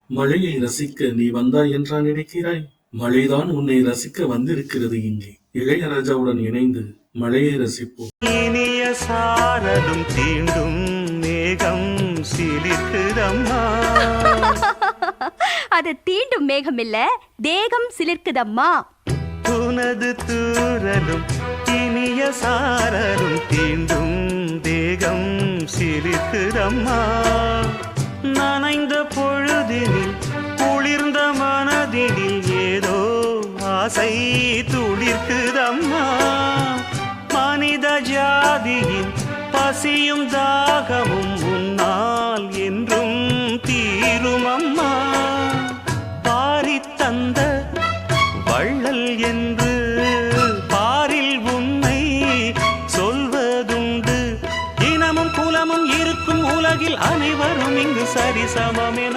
மழையை ரசிக்க நீ வந்தாய் என்றா நினைக்கிறாய்? மழைதான் உன்னை ரசிக்க வந்திருக்கிறது இங்கே. இளையராஜாவுடன் இணைந்து மழையை ரசிப்போம். இனிய சாரலும் தீண்டும் மேகம் சிலிர்க்குதம்மா. அது தீண்டும் மேகம் இல்ல, தேகம் சிலிர்க்குதம்மா. உனது தூரலும் இனிய சாரலும் தீண்டும் தேகம் சிலிர்க்குதம்மா. நனைந்த பொழுதினில் குளிர்ந்த மனதினில் ஏதோ ஆசை துளிர்க்குதம்மா. மனித ஜாதியின் பசியும் தாகமும் உன்னால் என்றும் தீருமம்மா. பாரித்தந்த வள்ளல் என்று பாரில் உன்னை சொல்வதுண்டு. இனமும் குலமும் இருக்கும் உலகில் அனைவரும் இங்கு சரிசமமே.